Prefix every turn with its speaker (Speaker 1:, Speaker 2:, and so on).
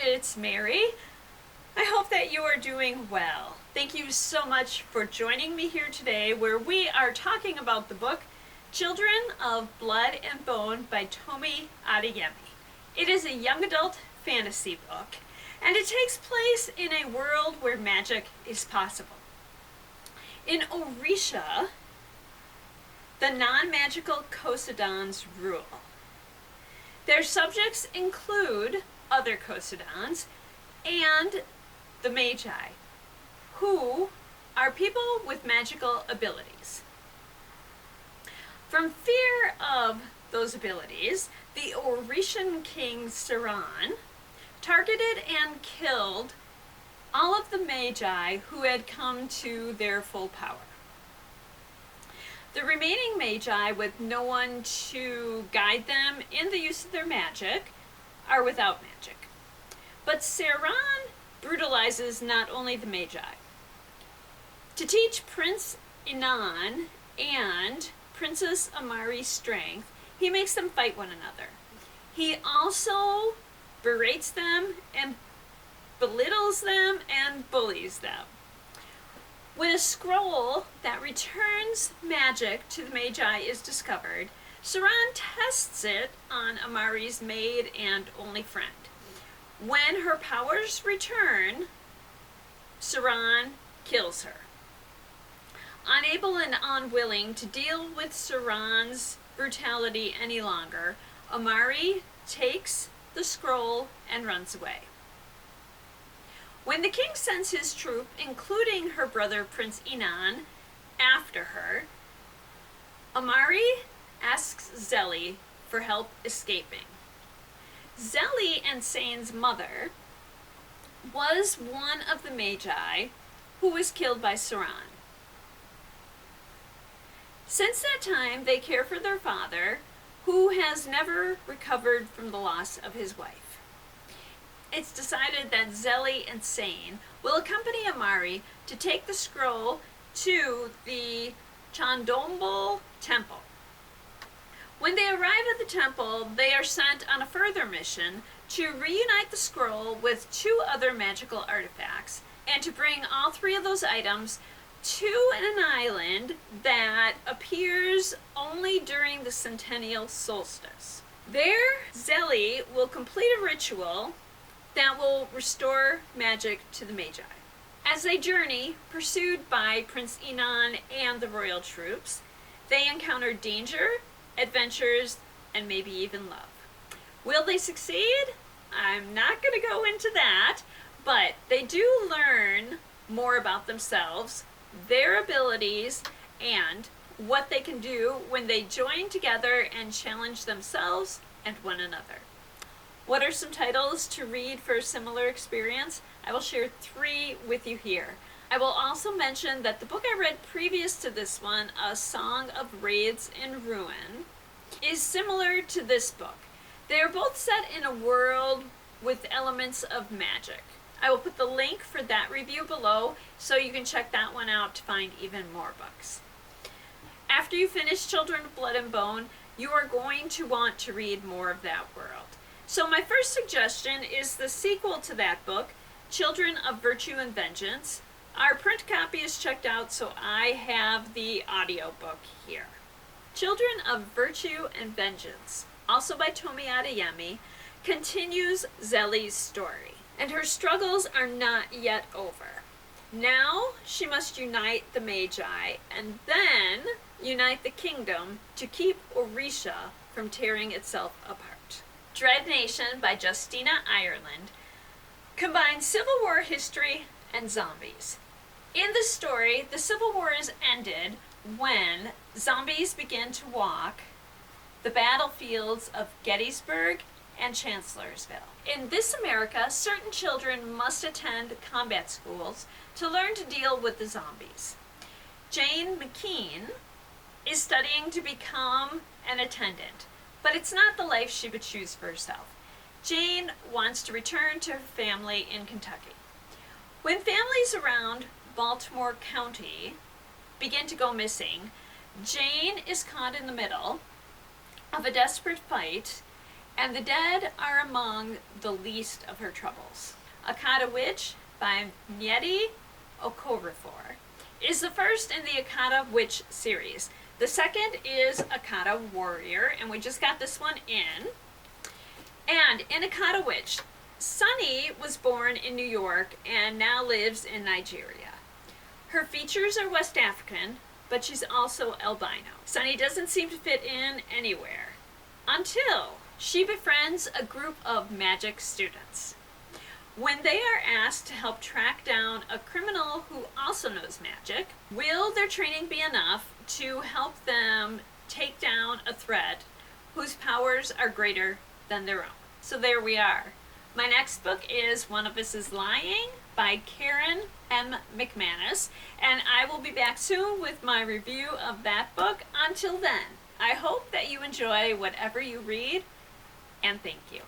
Speaker 1: it's Mary. I hope that you are doing well. Thank you so much for joining me here today, where we are talking about the book Children of Blood and Bone by Tomi Adeyemi. It is a young adult fantasy book, and it takes place in a world where magic is possible. In Orisha, the non-magical Kosadans rule. Their subjects include other Kosadans and the Magi, who are people with magical abilities. From fear of those abilities, the Orishan king Saran targeted and killed all of the Magi who had come to their full power. The remaining Magi, with no one to guide them in the use of their magic, are without magic. But Saran brutalizes not only the Magi. To teach Prince Inan and Princess Amari strength, he makes them fight one another. He also berates them and belittles them and bullies them. When a scroll that returns magic to the Magi is discovered, Saran tests it on Amari's maid and only friend. When her powers return, Saran kills her. Unable and unwilling to deal with Saran's brutality any longer, Amari takes the scroll and runs away. When the king sends his troop, including her brother Prince Inan, after her, Amari asks Zeli for help escaping. Zeli and Sane's mother was one of the Magi who was killed by Saran. Since that time, they care for their father, who has never recovered from the loss of his wife. It's decided that Zeli and Sane will accompany Amari to take the scroll to the Chandombal temple. When they arrive at the temple, they are sent on a further mission to reunite the scroll with 2 other magical artifacts, and to bring all 3 of those items to an island that appears only during the centennial solstice. There, Zeli will complete a ritual that will restore magic to the Magi. As they journey, pursued by Prince Inan and the royal troops, they encounter danger, adventures, and maybe even love. Will they succeed? I'm not going to go into that, but they do learn more about themselves, their abilities, and what they can do when they join together and challenge themselves and one another. What are some titles to read for a similar experience? I will share 3 with you here. I will also mention that the book I read previous to this one, A Song of Wraiths in Ruin, is similar to this book. They are both set in a world with elements of magic. I will put the link for that review below so you can check that one out to find even more books. After you finish Children of Blood and Bone, you are going to want to read more of that world. So my first suggestion is the sequel to that book, Children of Virtue and Vengeance. Our print copy is checked out, so I have the audiobook here. Children of Virtue and Vengeance, also by Tomi Adeyemi, continues Zeli's story, and her struggles are not yet over. Now she must unite the Magi, and then unite the kingdom to keep Orisha from tearing itself apart. Dread Nation by Justina Ireland combines Civil War history and zombies. In the story, the Civil War is ended when zombies begin to walk the battlefields of Gettysburg and Chancellorsville. In this America, certain children must attend combat schools to learn to deal with the zombies. Jane McKean is studying to become an attendant, but it's not the life she would choose for herself. Jane wants to return to her family in Kentucky. When families around Baltimore County begin to go missing, Jane is caught in the middle of a desperate fight and the dead are among the least of her troubles. Akata Witch by Nyeti Okorafor is the first in the Akata Witch series. The second is Akata Warrior, and we just got this one in. And in Akata Witch, Sunny was born in New York and now lives in Nigeria. Her features are West African, but she's also albino. Sunny doesn't seem to fit in anywhere until she befriends a group of magic students. When they are asked to help track down a criminal who also knows magic, will their training be enough to help them take down a threat whose powers are greater than their own? So there we are. My next book is One of Us is Lying by Karen M. McManus, and I will be back soon with my review of that book. Until then, I hope that you enjoy whatever you read, and thank you.